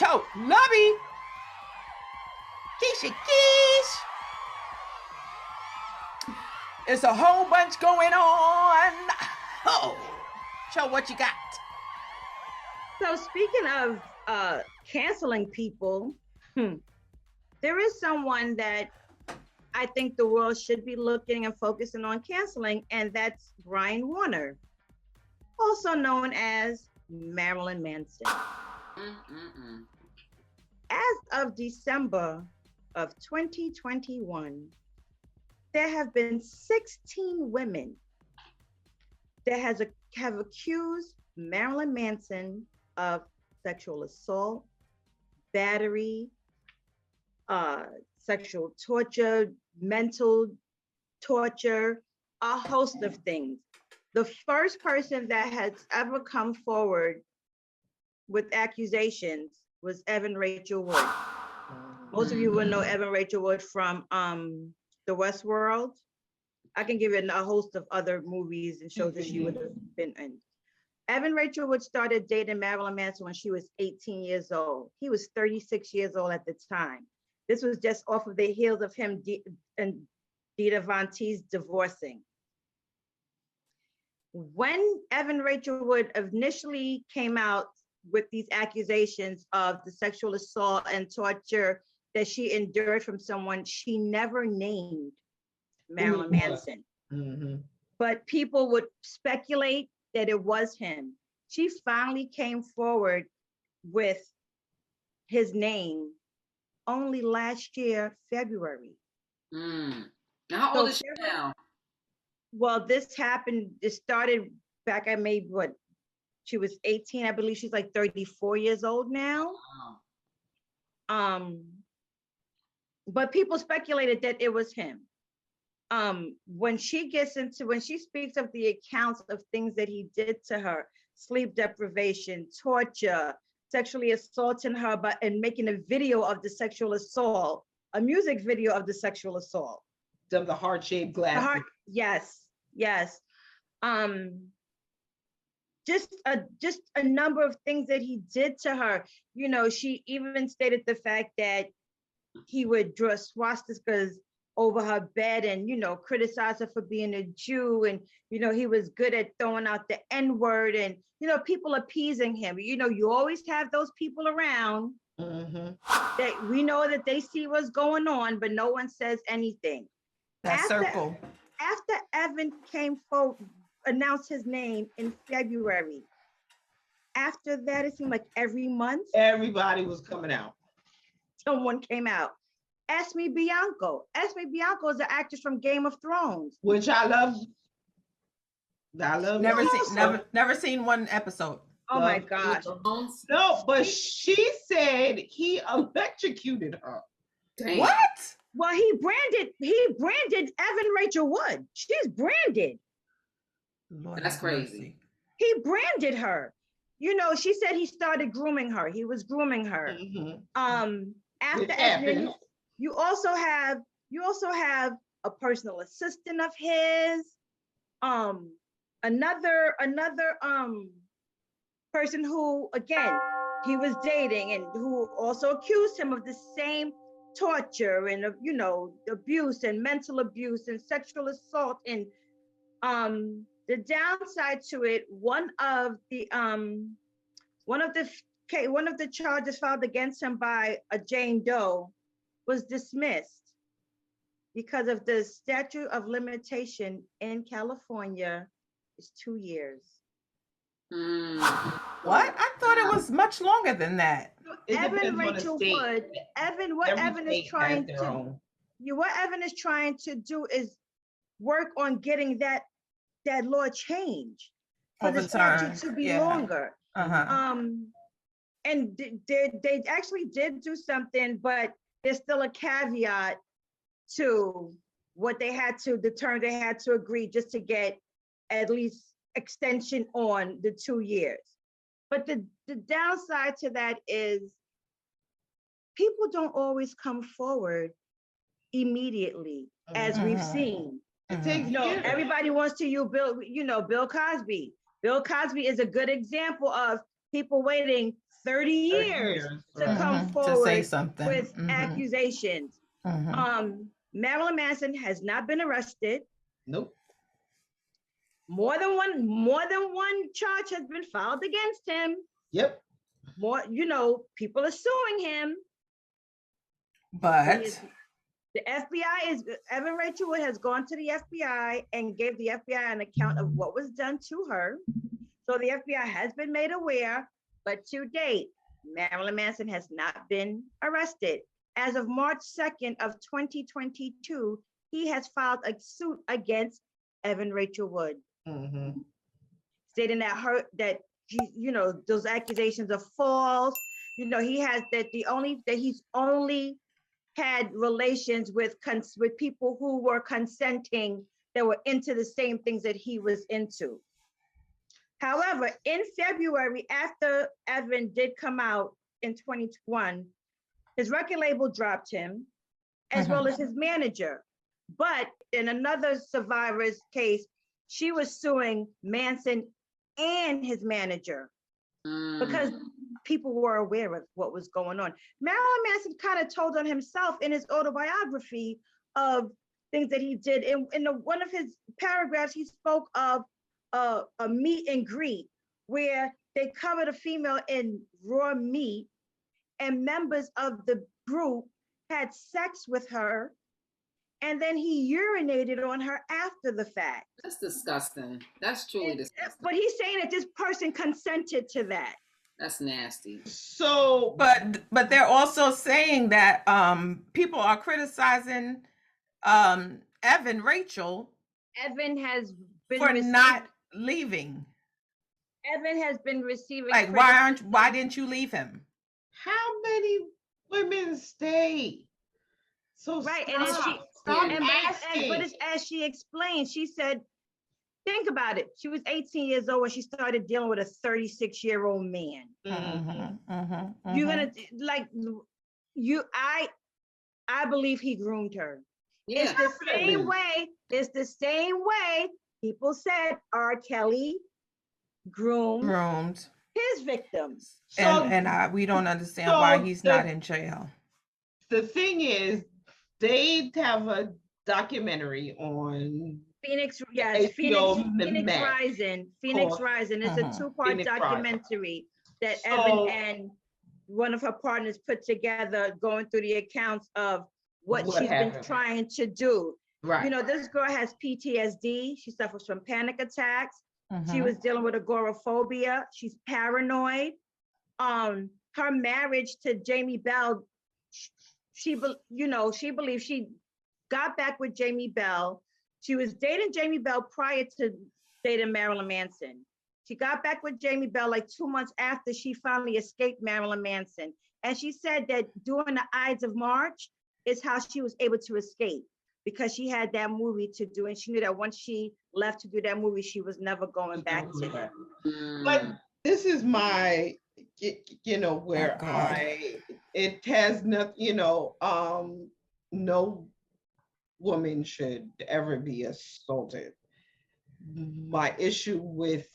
Cho, Lobby, Keisha Keish. It's a whole bunch going on. Oh, Cho, what you got? So speaking of canceling people, there is someone that I think the world should be looking and focusing on canceling, and that's Brian Warner, also known as Marilyn Manson. As of December of 2021, there have been 16 women that have accused Marilyn Manson of sexual assault, battery, sexual torture, mental torture, a host of things. The first person that has ever come forward with accusations was Evan Rachel Wood. Most of you will know Evan Rachel Wood from The Westworld. I can give you a host of other movies and shows that she would have been in. Evan Rachel Wood started dating Marilyn Manson when she was 18 years old. He was 36 years old at the time. This was just off of the heels of him and Dita Von Teese divorcing. When Evan Rachel Wood initially came out with these accusations of the sexual assault and torture that she endured from someone, she never named Marilyn Manson. But people would speculate that it was him. She finally came forward with his name only last year, February. How old is she now? Well, this happened, it started back at maybe what? She was 18, I believe she's like 34 years old now. But people speculated that it was him. When she speaks of the accounts of things that he did to her, sleep deprivation, torture, sexually assaulting her, and making a video of the sexual assault, a music video of the sexual assault. Of the heart-shaped glasses. Yes. Just a number of things that he did to her. You know, she even stated the fact that he would draw swastikas over her bed and, you know, criticize her for being a Jew. And, you know, he was good at throwing out the N-word and, you know, people appeasing him. You know, you always have those people around that we know that they see what's going on, but no one says anything. After Evan came forward, announced his name in February. After that, it seemed like every month, everybody was coming out. Someone came out. Esme Bianco. Esme Bianco is an actress from Game of Thrones, which I love. Never seen one episode. Oh my gosh. No, but she said he electrocuted her. Dang. What? Well, he branded Evan Rachel Wood. She's branded. Lord, that's crazy. He branded her. You know, she said he started grooming her. He was grooming her. After Evan, you also have a personal assistant of his. Another person who, again, he was dating and who also accused him of the same torture and, you know, abuse and mental abuse and sexual assault. And the downside to it, one of the charges filed against him by a Jane Doe was dismissed because of the statute of limitation in California is 2 years. What? I thought it was much longer than that. Evan Rachel Wood. What Evan is trying to do is work on getting that law changed for the statute to be longer. And they actually did do something, but there's still a caveat to what they had to, the term they had to agree just to get at least extension on the 2 years. But the downside to that is people don't always come forward immediately, as we've seen. Everybody wants to use Bill Cosby. Bill Cosby is a good example of people waiting 30 years to come to forward say something with accusations. Marilyn Manson has not been arrested. Nope. More than one charge has been filed against him. Yep. More, people are suing him. But the FBI Evan Rachel Wood has gone to the FBI and gave the FBI an account of what was done to her. So the FBI has been made aware, but to date, Marilyn Manson has not been arrested. As of March 2nd of 2022, he has filed a suit against Evan Rachel Wood, stating that those accusations are false. He has he's only had relations with people who were consenting, that were into the same things that he was into. However, in February, after Evan did come out in 2021, his record label dropped him, as well as his manager. But in another survivor's case, she was suing Manson and his manager because people were aware of what was going on. Marilyn Manson kind of told on himself in his autobiography of things that he did. In one of his paragraphs, he spoke of a meet and greet where they covered a female in raw meat, and members of the group had sex with her, and then he urinated on her after the fact. That's disgusting. That's truly disgusting. But he's saying that this person consented to that. That's nasty. So, but they're also saying that people are criticizing Evan Rachel. Evan has been for not leaving. Evan has been receiving. Like, why didn't you leave him? How many women stay? So right, but as she explained, she said, think about it. She was 18 years old when she started dealing with a 36-year-old man. You're gonna I believe he groomed her. Yeah, it's the same way. It's the same way people said R. Kelly groomed his victims. We don't understand why he's not in jail. The thing is, they have a documentary on Phoenix Rising. It's a two-part documentary that Evan and one of her partners put together, going through the accounts of what she's been trying to do. Right. This girl has PTSD. She suffers from panic attacks. She was dealing with agoraphobia. She's paranoid. Her marriage to Jamie Bell, she believes she got back with Jamie Bell. She was dating Jamie Bell prior to dating Marilyn Manson. She got back with Jamie Bell like 2 months after she finally escaped Marilyn Manson. And she said that during the Ides of March is how she was able to escape, because she had that movie to do. And she knew that once she left to do that movie, she was never going back to it. But this is my, where it has nothing, no woman should ever be assaulted. My issue with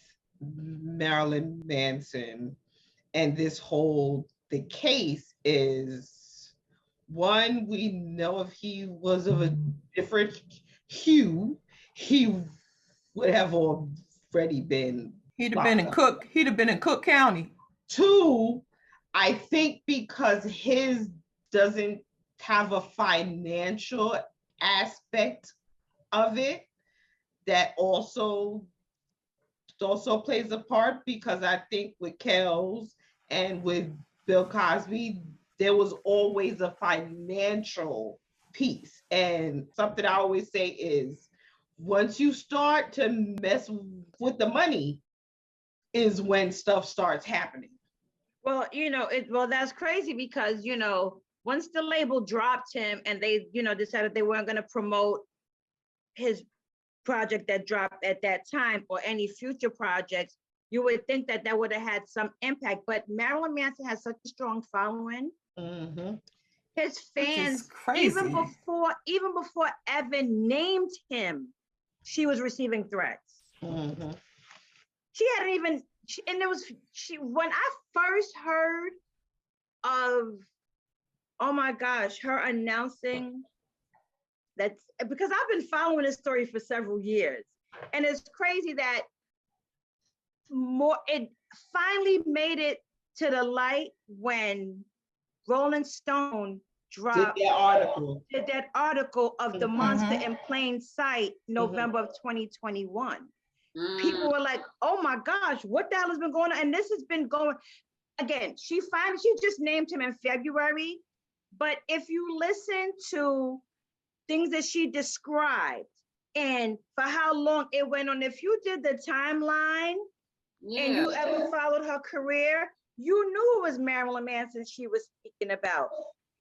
Marilyn Manson and the case is, one, we know if he was of a different hue, he would have already been. He'd have been in Cook County. Two, I think because his doesn't have a financial aspect of it, that also plays a part, because I think with Kells and with Bill Cosby, there was always a financial piece. And something I always say is, once you start to mess with the money is when stuff starts happening. Well, that's crazy, because, once the label dropped him and they, decided they weren't going to promote his project that dropped at that time or any future projects, you would think that would have had some impact. But Marilyn Manson has such a strong following. His fans, even before Evan named him, she was receiving threats. She hadn't even and it was when I first heard of, oh my gosh, her announcing that, because I've been following this story for several years, and it's crazy that it finally made it to the light when Rolling Stone dropped did that article of the monster in plain sight, November of 2021. People were like, oh my gosh, what the hell has been going on? And this has been going, again, she just named him in February, but if you listen to things that she described and for how long it went on, if you did the timeline and you ever followed her career, you knew it was Marilyn Manson she was speaking about.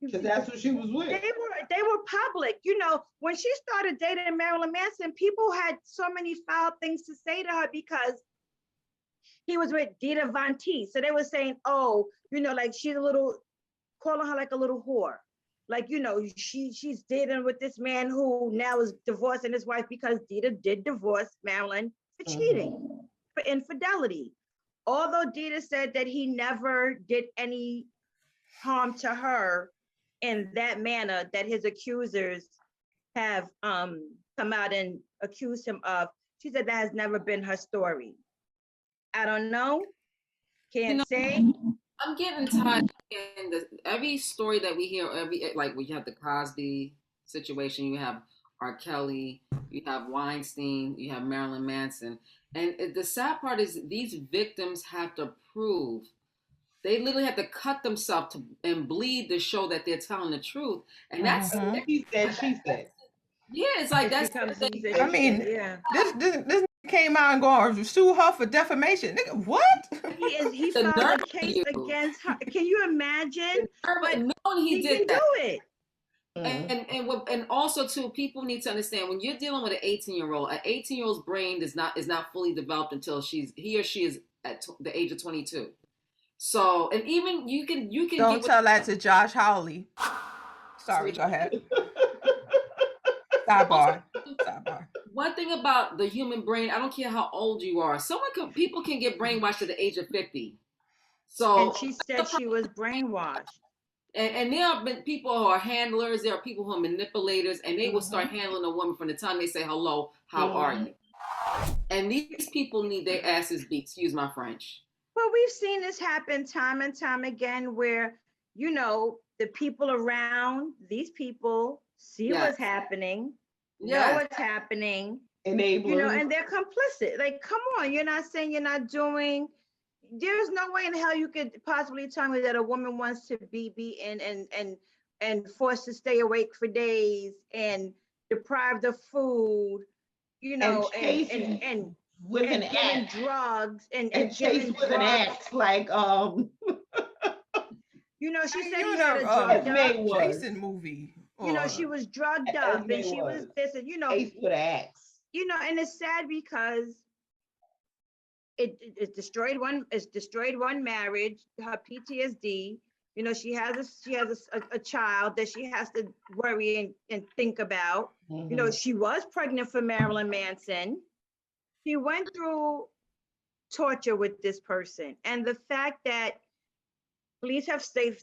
Because that's what she was with. They were public. You know, when she started dating Marilyn Manson, people had so many foul things to say to her because he was with Dita Von Teese. So they were saying, oh, you know, like she's calling her like a little whore. Like, you know, she's dating with this man who now is divorcing his wife because Dita did divorce Marilyn for cheating, for infidelity. Although Dita said that he never did any harm to her in that manner that his accusers have come out and accused him of, she said that has never been her story. I don't know. Can't say. I'm getting tired. Every story that we hear, like we have the Cosby situation, you have R. Kelly, you have Weinstein, you have Marilyn Manson. And the sad part is these victims have to prove. They literally have to cut themselves and bleed to show that they're telling the truth. And that's she said. Yeah, it's like that's. I mean, this came out and going sue her for defamation. Nigga, what? He filed a case against her. Can you imagine? But knowing he did that. Do it. And also too, people need to understand when you're dealing with an 18-year-old, an 18-year-old's brain is not fully developed until he or she is at the age of 22. So, and even you can don't tell that to Josh Hawley. Sorry, go ahead. Sidebar. One thing about the human brain, I don't care how old you are, people can get brainwashed at the age of 50. So, and she said she was brainwashed. And there have been people who are handlers, there are people who are manipulators, and they will start handling a woman from the time they say, hello, how are you? And these people need their asses beat, excuse my French. Well, we've seen this happen time and time again where, you know, the people around these people see what's happening, know what's happening, enable, you know, and they're complicit. Like, come on, you're not saying you're not doing. There's no way in hell you could possibly tell me that a woman wants to be beaten and forced to stay awake for days and deprived of food, you know, and with an axe, drugs and chased with an axe, like you know, she said he had a drugged up Jason movie. You know, she was drugged up and she was this, and you know, chased with an axe. You know, and it's sad because it destroyed one marriage, her PTSD. You know, she has a child that she has to worry and think about. You know, she was pregnant for Marilyn Manson. She went through torture with this person. And the fact that police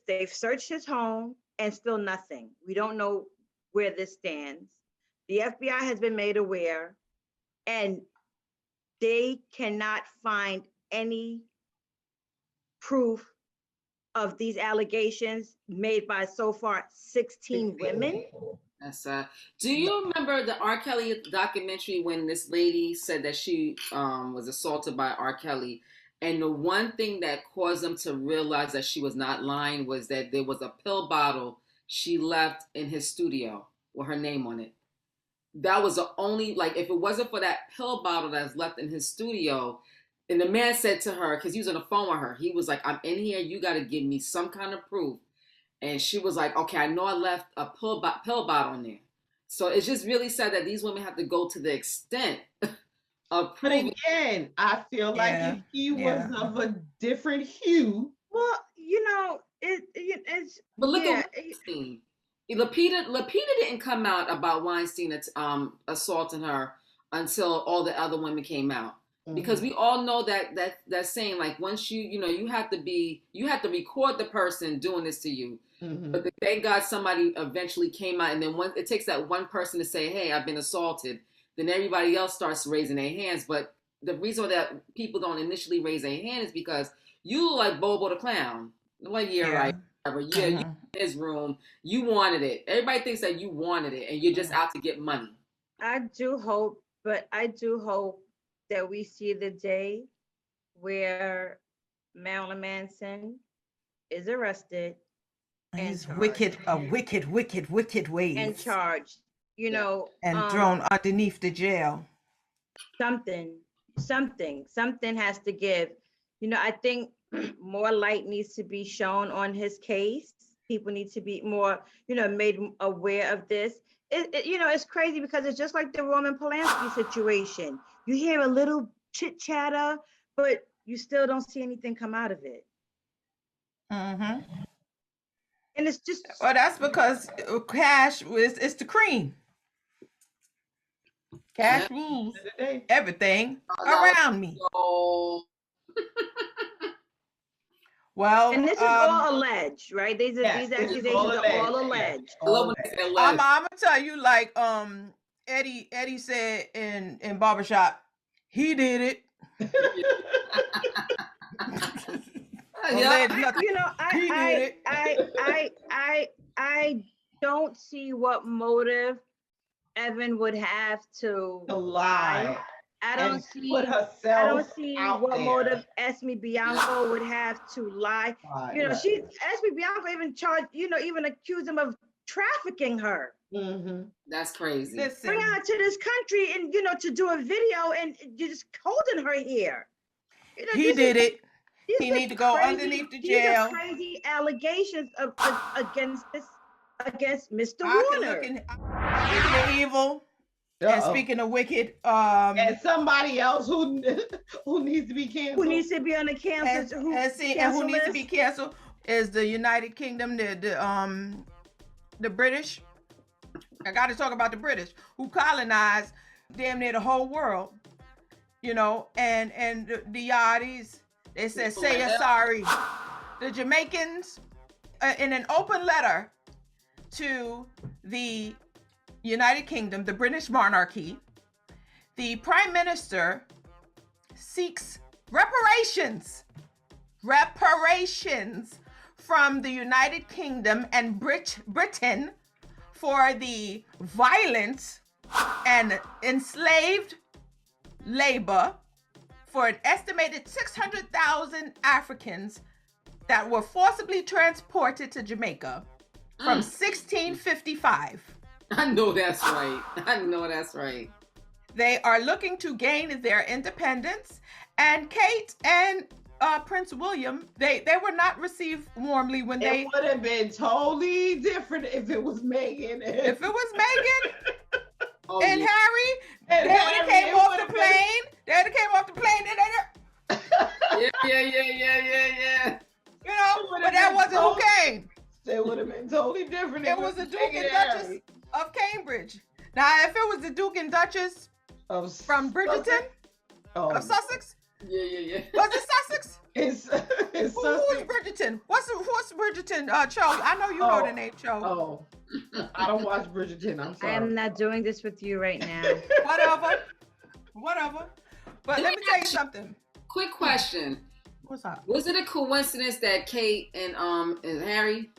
they've searched his home and still nothing. We don't know where this stands. The FBI has been made aware and they cannot find any proof of these allegations made by so far 16 women. That's sad. Do you remember the R. Kelly documentary when this lady said that she was assaulted by R. Kelly? And the one thing that caused them to realize that she was not lying was that there was a pill bottle she left in his studio with her name on it. That was the only, like, if it wasn't for that pill bottle that's left in his studio, and the man said to her, because he was on the phone with her, he was like, I'm in here, you got to give me some kind of proof. And she was like, okay, I know I left a pill bottle in there. So it's just really sad that these women have to go to the extent of proving. But again, I feel like if he was of a different hue. Well, you know, it's. But look at Weinstein. Alopecia didn't come out about Weinstein assaulting her until all the other women came out. Because we all know that saying, like, once you have to record the person doing this to you. But thank God somebody eventually came out, and then it takes that one person to say, hey, I've been assaulted, then everybody else starts raising their hands. But the reason that people don't initially raise their hand is because you look like Bobo the Clown. Like, right. Yeah, you in his room, you wanted it. Everybody thinks that you wanted it, and you're just out to get money. I do hope that we see the day where Marilyn Manson is arrested He's wicked ways. And charged, and thrown underneath the jail. Something has to give. I think more light needs to be shown on his case. People need to be more, made aware of this. It's crazy because it's just like the Roman Polanski situation. You hear a little chit chatter, but you still don't see anything come out of it. And it's just that's because cash is the cream. Cash rules everything around me. Well, and this is all alleged, right? These accusations are all alleged. I'm gonna tell you, like Eddie said in barbershop, he did it. I don't see what motive Evan would have to lie. I don't see what motive Esme Bianco would have to lie. Esme Bianco even charged, even accused him of trafficking her. That's crazy. Bring her to this country and to do a video and you're just holding her here. He did it. He need to go underneath the jail. These are crazy allegations against Mr. Warner. Speaking of evil, and speaking of wicked, and somebody else who needs to be canceled, who needs to be on the cancel, who needs to be canceled is the United Kingdom, the British. I got to talk about the British who colonized damn near the whole world, and the Yardis. They said, say you're sorry. The Jamaicans, in an open letter to the United Kingdom, the British Monarchy, the Prime Minister seeks reparations from the United Kingdom and Britain for the violence and enslaved labor for an estimated 600,000 Africans that were forcibly transported to Jamaica from 1655. I know that's right. They are looking to gain their independence, and Kate and Prince William, they were not received warmly when It would have been totally different if it was Meghan. If it was Meghan and Harry, they would have came off the plane. Yeah. But that wasn't who came. It would have been totally different. It was the Duke and Duchess of Cambridge. Now, if it was the Duke and Duchess from Bridgerton of Sussex, yeah. Was it Sussex? It's Who's Bridgerton? What's Bridgerton? Cho, I know you know the name Cho. Oh, I don't watch Bridgerton. I'm sorry. I am not doing this with you right now. Whatever. But let me tell you something. Quick question. What's up? Was it a coincidence that Kate and Harry?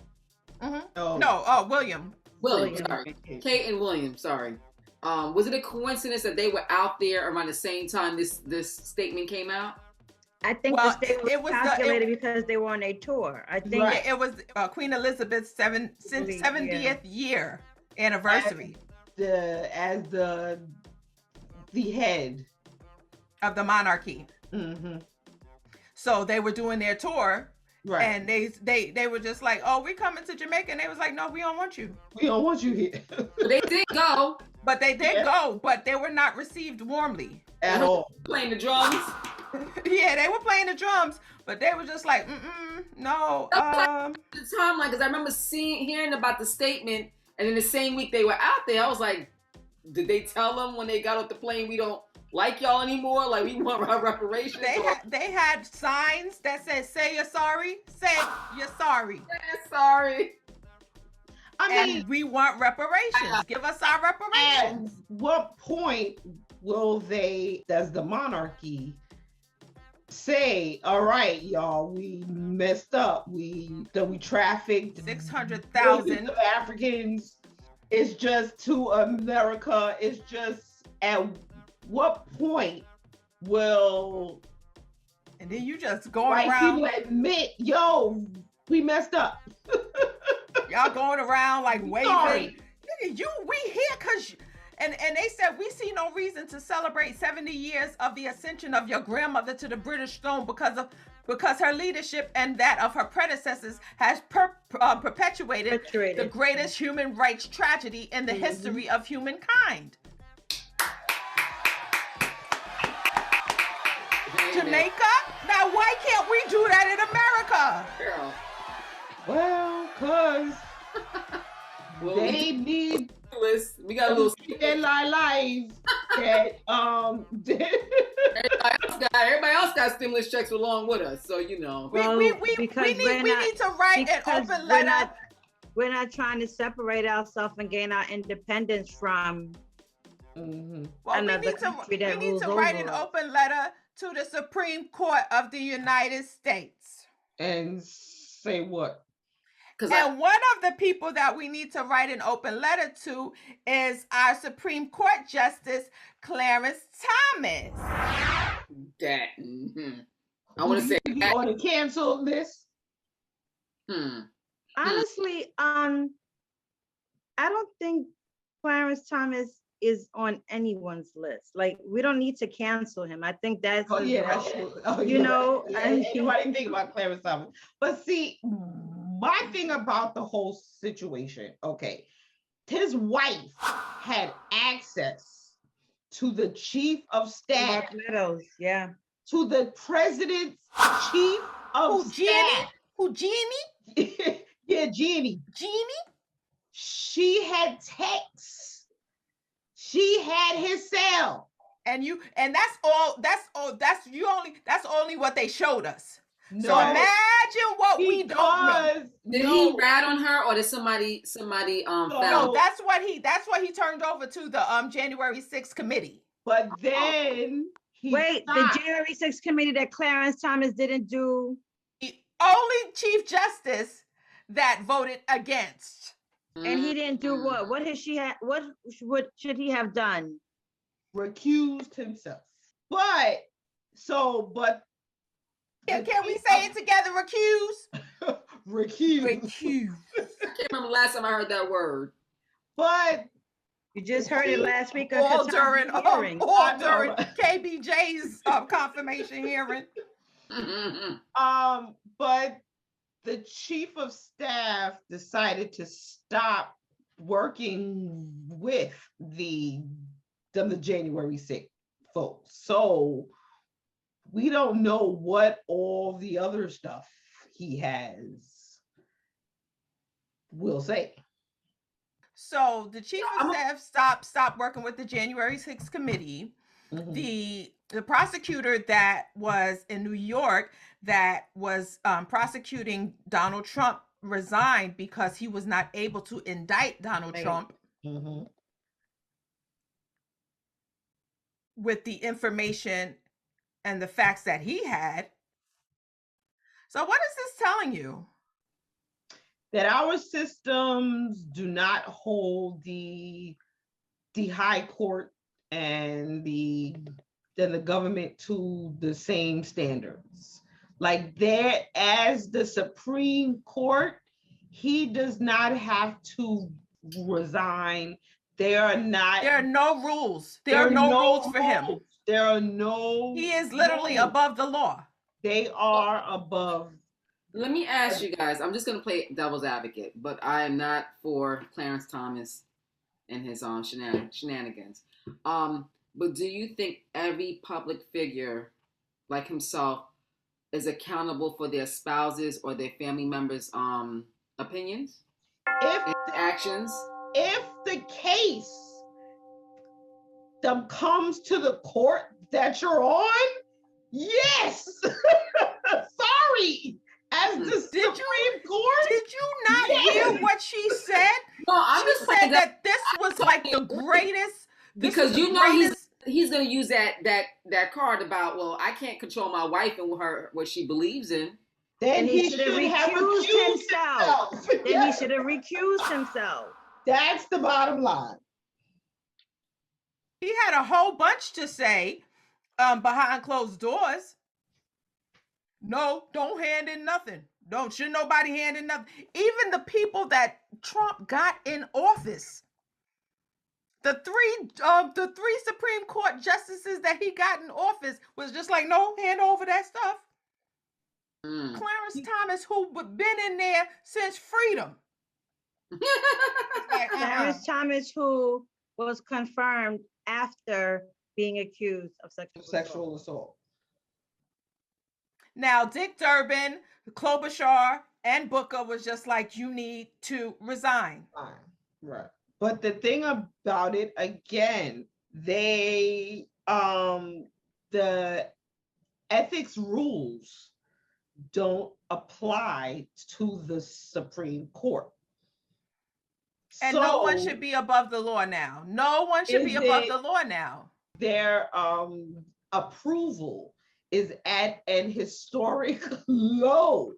William. Sorry. Kate and William. Sorry. Was it a coincidence that they were out there around the same time this statement came out? I think the statement was calculated because they were on a tour. I think it was Queen Elizabeth's 70th year anniversary. As the head of the monarchy. So they were doing their tour. Right. And they were just like, oh, we're coming to Jamaica. And they was like, no, we don't want you. We don't want you here. They did go. But they did go, but they were not received warmly. At all. Playing the drums. Yeah, they were playing the drums, but they were just like, no. The timeline, because I remember hearing about the statement, and in the same week they were out there, I was like, did they tell them when they got off the plane, we don't like y'all anymore. Like we want reparations. They had signs that said "Say you're sorry." Say you're sorry. Sorry. I mean, And we want reparations. Give us our at reparations. what point does the monarchy say, all right, y'all, we messed up. We trafficked 600,000 millions of Africans. It's just to America. It's just at what point will and then you just going white around people admit, yo, we messed up. y'all going around like waving. Sorry. Nigga, we here because and they said we see no reason to celebrate 70 years of the ascension of your grandmother to the British throne because her leadership and that of her predecessors has perpetuated the greatest human rights tragedy in the history of humankind. Jamaica? Now why can't we do that in America? Girl. Well, cause they need we got a little their lives that everybody else got stimulus checks along with us, so you know. Well, we need to write an open letter. We're not trying to separate ourselves and gain our independence from Well, another we country that need rules to write over an us. open letter to the Supreme Court of the United States. and say what? And one of the people that we need to write an open letter to is our Supreme Court Justice, Clarence Thomas. That I want to say He on the cancel list. Honestly, I don't think Clarence Thomas is on anyone's list. Like, we don't need to cancel him. I think that's That's true. Anybody think about Clarence Thomas? But see, my thing about the whole situation, okay, his wife had access to the chief of staff, Meadows, yeah, to the president's chief of staff. Ginni? Yeah, Ginni. She had texts. She had his cell. And that's only what they showed us. No, So imagine what we don't know. Did he rat on her, or did somebody No, found? that's what he turned over to the January 6th committee. But then the January 6th committee that Clarence Thomas didn't do. The only Chief Justice that voted against. And he didn't do what? What has she had? What should he have done? Recused himself. But Can we say it together? Recuse? recused. I can't remember the last time I heard that word. But You just heard it last week. All during hearing. KBJ's confirmation hearing. But the chief of staff decided to stop working with the January 6th folks. So we don't know what all the other stuff he has will say. So the chief of staff stopped working with the January 6th committee. The prosecutor that was in New York that was prosecuting Donald Trump resigned because he was not able to indict Donald Trump with the information and the facts that he had. So what is this telling you? That our systems do not hold the high court and the government to the same standards. Like that, as the Supreme Court, he does not have to resign. There are no rules. There are no rules for him. There are no. He is literally above the law. They are above. Let me ask you guys. I'm just going to play devil's advocate, but I am not for Clarence Thomas and his shenanigans. But do you think every public figure like himself is accountable for their spouses or their family members' opinions and actions? If the case system comes to the court that you're on, yes. Sorry. As the Supreme Court. Did you not hear what she said? No, I'm She just said saying that this was like the greatest. because you know he's gonna use that card about, well, I can't control my wife and what she believes in. Then he should have recused himself. Then he should have recused himself. That's the bottom line. He had a whole bunch to say behind closed doors. No, don't hand in nothing. Should nobody hand in nothing. Even the people that Trump got in office, the three Supreme Court justices that he got in office was just like, no, hand over that stuff. Clarence Thomas, who been in there since freedom. Clarence Thomas, who was confirmed after being accused of sexual assault. Now, Dick Durbin, Klobuchar, and Booker was just like, you need to resign. Right. But the thing about it, again, the ethics rules don't apply to the Supreme Court. And no one should be above the law now. No one should be above the law now. Their approval is at an historic low.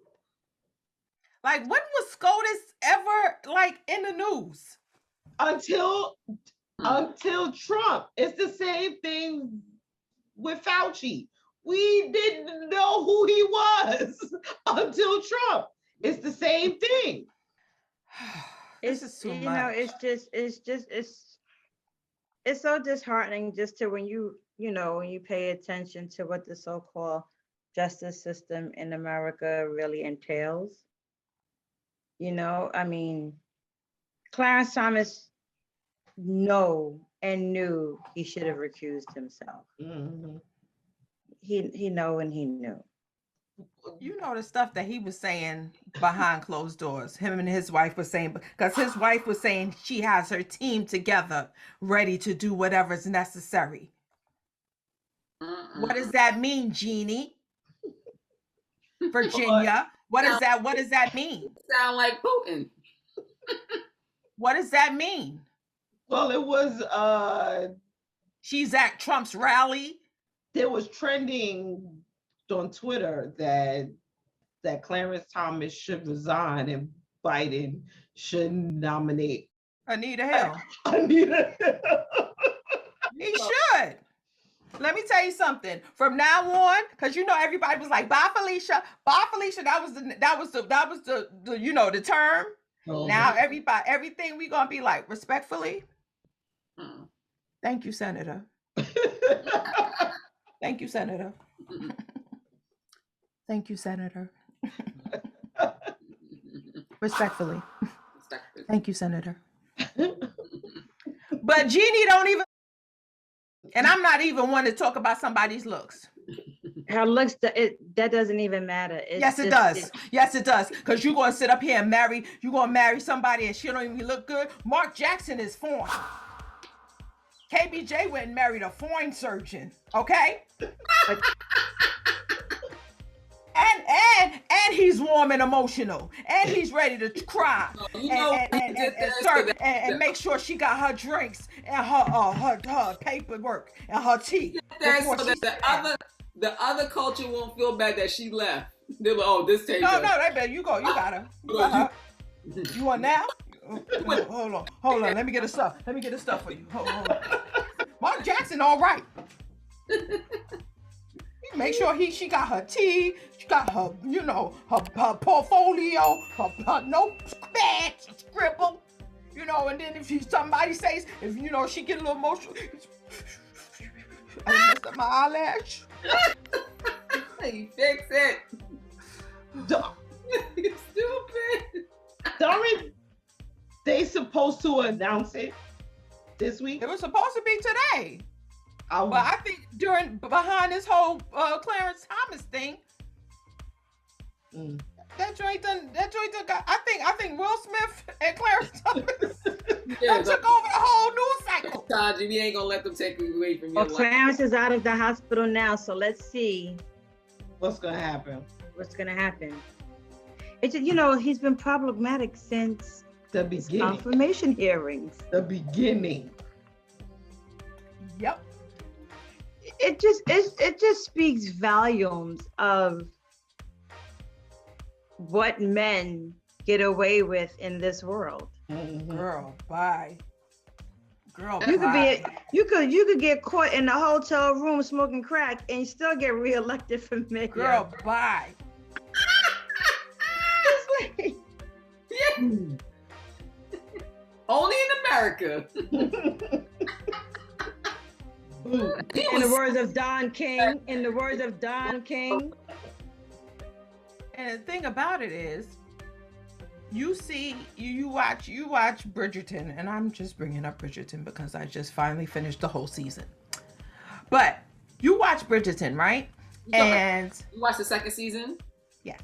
Like, when was SCOTUS ever like in the news? Until Trump. It's the same thing with Fauci. We didn't know who he was until Trump. It's the same thing. This is too much. It's so disheartening just to when you pay attention to what the so-called justice system in America really entails. I mean, Clarence Thomas knew he should have recused himself. Mm-hmm. He know and he knew. You know the stuff that he was saying behind closed doors. Him and his wife was saying, because his wife was saying she has her team together, ready to do whatever's necessary. What does that mean, Ginni? Virginia? What does that mean? Sound like Putin. What does that mean? Well, it was she's at Trump's rally. There was trending on Twitter that Clarence Thomas should resign and Biden should nominate Anita Hill. Anita Hill. He should. Let me tell you something. From now on, because everybody was like, "Bye, Felicia." Bye, Felicia. That was the term. Oh. Now everything we gonna be like, respectfully. Thank you, Senator. Thank you, Senator. Thank you, Senator. Respectfully. Thank you, Senator. But Ginni don't even, and I'm not even one to talk about somebody's looks. Her looks, that doesn't even matter. Yes, it does. Yes, it does. Because you're going to sit up here and you're going to marry somebody and she don't even look good. Mark Jackson is foreign. KBJ went and married a foreign surgeon, okay? And he's warm and emotional, and he's ready to cry and make sure she got her drinks and her paperwork and her tea. So that the other culture won't feel bad that she left. They're like, oh, this takes No, they better. You go. You got her. You want now? Hold on. Let me get the stuff. For you. Hold on. Mark Jackson, all right. Make sure she got her tea, she got her, her portfolio, her notepad, scribble, and then if somebody says, if she get a little emotional, I messed up my eyelash. You fix it. You stupid. Darn, they supposed to announce it this week? It was supposed to be today. But I think behind this whole Clarence Thomas thing, that joint got. I think Will Smith and Clarence Thomas took over the whole news cycle. Ketanji. We ain't gonna let them take you away from your Well, life. Clarence is out of the hospital now, so let's see What's gonna happen? what's gonna happen. It's just, you know, he's been problematic since The his beginning. confirmation hearings. The beginning. Yep. It just speaks volumes of what men get away with in this world. Mhm. Girl, bye. Girl, You could bye. you could get caught in a hotel room smoking crack and still get reelected for mayor. Girl, bye. It's like, Only in America. He in the was words of Don King, in the words of Don King. And the thing about it is, you see, you watch Bridgerton, and I'm just bringing up Bridgerton because I just finally finished the whole season. But you watch Bridgerton, right? And You watched the second season? yes.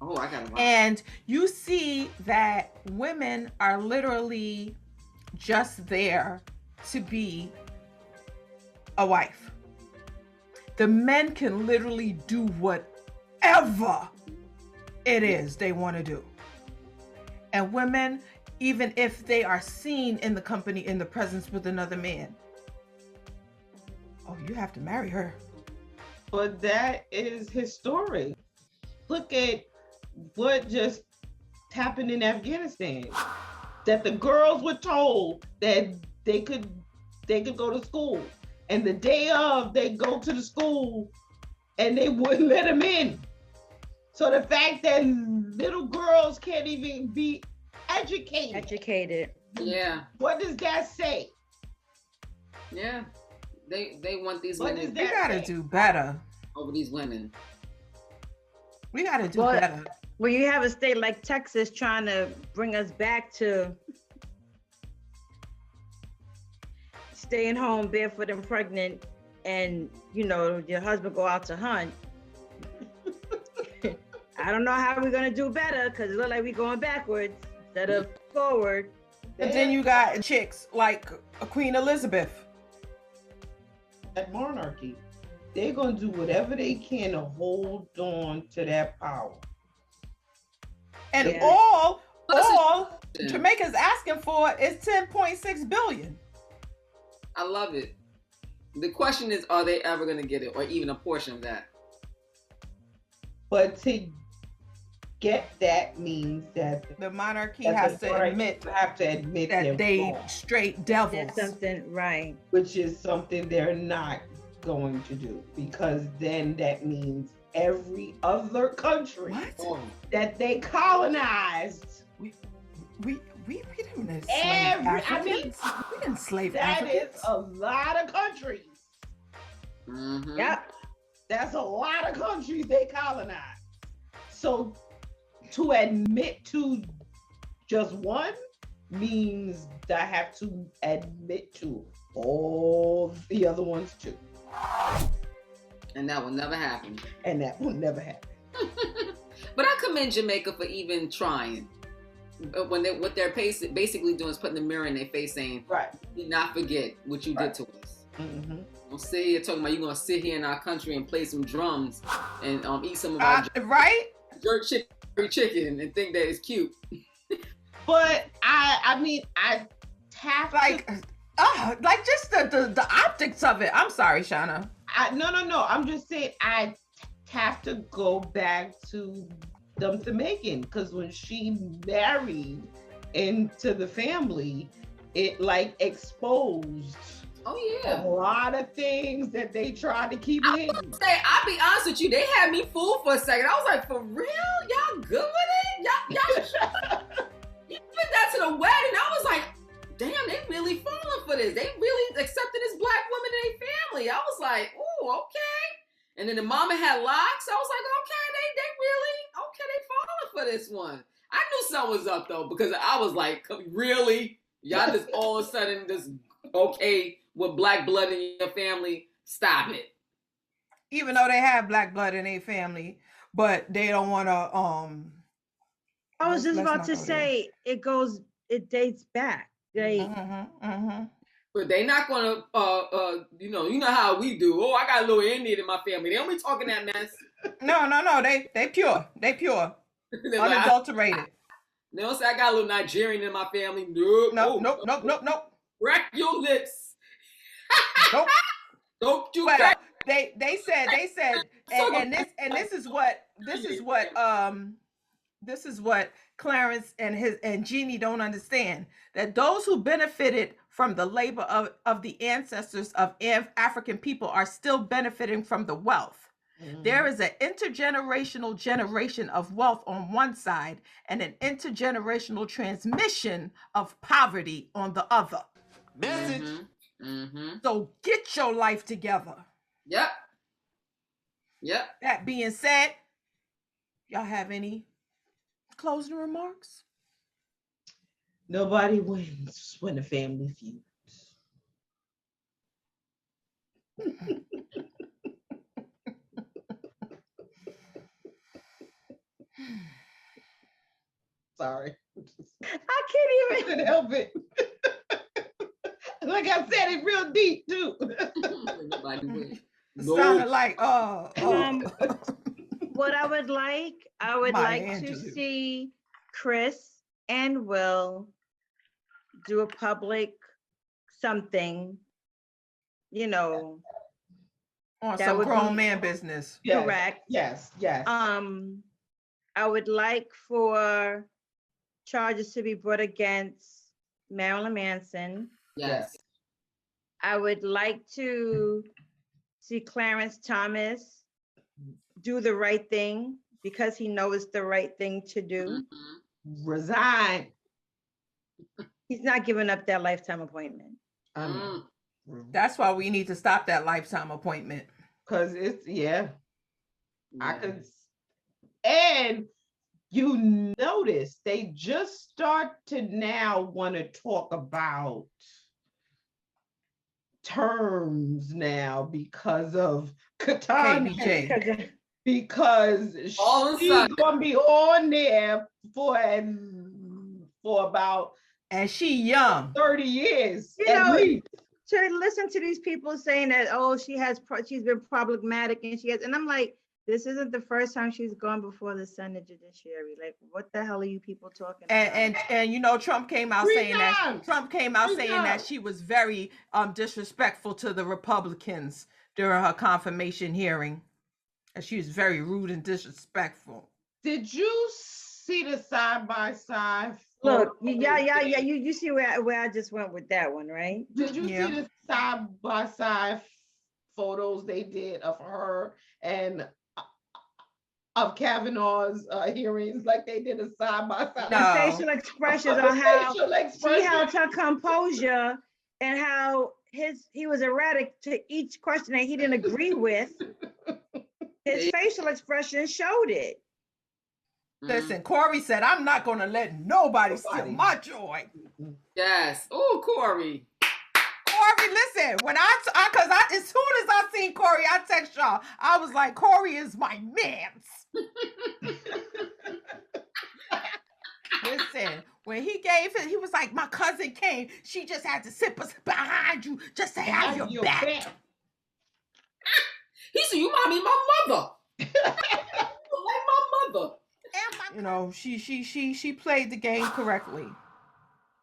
Oh, I gotta watch. And you see that women are literally just there to be a wife. The men can literally do whatever it is they want to do. And women, even if they are seen in the company, in the presence with another man, oh, you have to marry her. But that is historic. Look at what just happened in Afghanistan. That the girls were told that they could go to school, and the day of they go to the school, and they wouldn't let them in. So the fact that little girls can't even be educated. Yeah, What does that say? yeah. They want these What women is We gotta do better. over these women. We gotta do Well, better. When you have a state like Texas trying to bring us back to staying home barefoot and pregnant, and you know your husband go out to hunt. I don't know how we're gonna do better because it looks like we're going backwards instead of forward. And then you got chicks like Queen Elizabeth. That monarchy, they're gonna do whatever they can to hold on to that power. And Yeah. all Yeah. Jamaica's asking for is 10.6 billion. I love it. The question is, are they ever going to get it, or even a portion of that? But to get that means that The monarchy that has the to monarchy admit have to admit that they're they wrong, straight devils. That's something right. which is something they're not going to do, because then that means every other country What? Oh, that they colonized, We didn't enslave Every- I Africans. mean, We didn't enslave that Africans. is a lot of countries. mhm. Yep. That's a lot of countries they colonized. So to admit to just one means that I have to admit to all the other ones too. And that will never happen. And that will never happen. But I commend Jamaica for even trying. When what they're basically doing is putting the mirror in their face, saying, Right. "Do not forget what you Right. did to us." Mm-hmm. Don't sit here talking about you're gonna sit here in our country and play some drums and eat some of our Right? jerk chicken and think that it's cute. But I mean, I have Like, to, like just the optics of it. I'm sorry, Shauna. no. I'm just saying I have to go back to them Jamaican, because when she married into the family, it like exposed Oh a yeah. lot of things that they tried to keep hidden. Say, I'll be honest with you, they had me fooled for a second. I was like, for real? Y'all good with it? Y'all you did that to the wedding. I was like, damn, they really falling for this. They really accepted this black woman in their family. I was like, ooh, okay. And then the mama had locks. I was like, okay, they falling for this one. I knew something was up though, because I was like, really? Y'all just all of a sudden just okay with black blood in your family? Stop it. Even though they have black blood in their family, but they don't want to. I was just let's about not to go there. say it dates back. They Mhm, mhm. But they not gonna, you know how we do. Oh, I got a little Indian in my family. They don't be talking that mess. No. They pure. They pure. Unadulterated. They don't say I got a little Nigerian in my family. Nope. Crack your lips. Nope. Don't you well, crack. They said, this is what Clarence and Ginni don't understand, that those who benefited from the labor of the ancestors of African people are still benefiting from the wealth. Mm-hmm. There is an intergenerational generation of wealth on one side and an intergenerational transmission of poverty on the other. Message. Mm-hmm. So get your life together. Yep. That being said, y'all have any closing remarks? Nobody wins when the family feuds. Sorry. I can't even help it. Like I said, it real deep too. Nobody wins. Sounded like what I would like to see Chris and Will do a public something, on some grown man business. Correct. Yes. I would like for charges to be brought against Marilyn Manson. Yes. I would like to see Clarence Thomas do the right thing because he knows the right thing to do. Mm-hmm. Resign. He's not giving up that lifetime appointment. That's why we need to stop that lifetime appointment. Because it's, I could. And you notice they just start to now want to talk about terms now because of Ketanji. Because she's gonna be on there for about, and she young, 30 years at least. To listen to these people saying that, she's been problematic and I'm like, this isn't the first time she's gone before the Senate Judiciary. Like, what the hell are you people talking about? And Trump came out saying that she was very disrespectful to the Republicans during her confirmation hearing. And she was very rude and disrespectful. Did you see the side-by-side? Look, you see where I just went with that one, right? Did you see the side-by-side photos they did of her and of Kavanaugh's hearings, like they did a side-by-side? No. Facial expressions on how she held her composure and how he was erratic to each question that he didn't agree with. His facial expression showed it. Listen, Corey said, I'm not going to let nobody steal my joy. Yes. Oh, Corey. Corey, listen, as soon as I seen Corey, I text y'all. I was like, Corey is my mans. Listen, when he gave it, he was like, my cousin came. She just had to sit behind you just to have your back. He said, you might be my mother. Like my mother. She played the game correctly.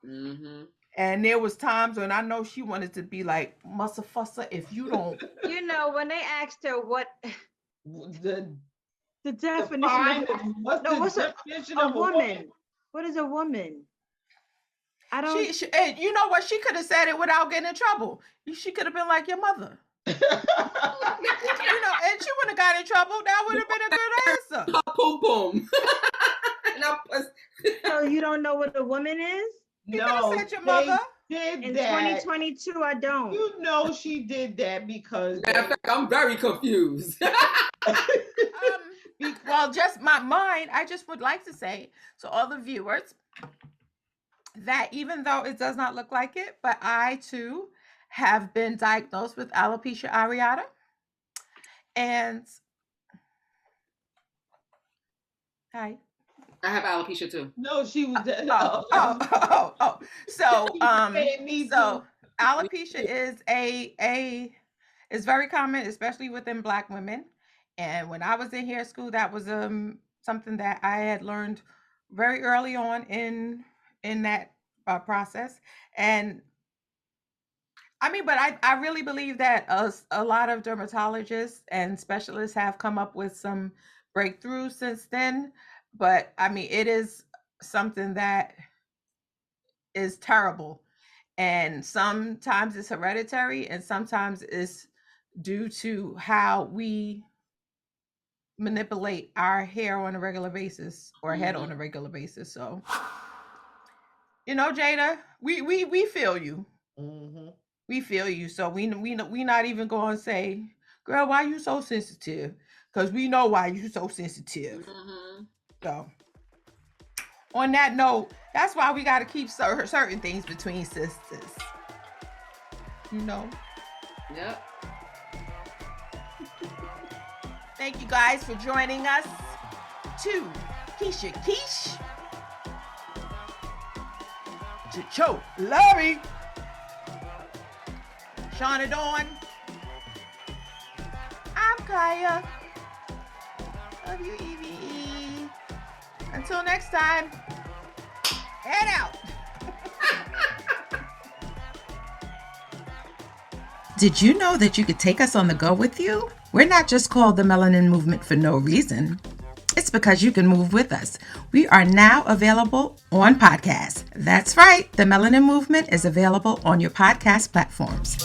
Mm-hmm. And there was times when I know she wanted to be like, Muscle Fusser, if you don't. When they asked her what the definition of a woman. What is a woman? I don't. You know what? She could have said it without getting in trouble. She could have been like your mother. And she wouldn't have got in trouble. That would have been a good answer. Boom, boom. So you don't know what a woman is? You could have said your mother. In 2022, I don't. You know she did that because. In fact, I'm very confused. Well, just my mind, I just would like to say to all the viewers that even though it does not look like it, but I too have been diagnosed with alopecia areata. And hi. I have alopecia too. No, she was. So alopecia is very common, especially within Black women. And when I was in hair school, that was something that I had learned very early on in that process. And I mean, but I really believe that a lot of dermatologists and specialists have come up with some breakthroughs since then. But I mean, it is something that is terrible. And sometimes it's hereditary, and sometimes it's due to how we manipulate our hair on a regular basis or head on a regular basis. So, you know, Jada, we feel you. We feel you. So we not even going to say, girl, why you so sensitive? Because we know why you so sensitive. So on that note, that's why we got to keep certain things between sisters. You know? Yep. Thank you guys for joining us. To Keisha Keish. To Cho Larry. Shauna Dawn. I'm Kaya. Love you, Evie. Until next time, head out. Did you know that you could take us on the go with you? We're not just called the Melanin Movement for no reason. It's because you can move with us. We are now available on podcasts. That's right. The Melanin Movement is available on your podcast platforms.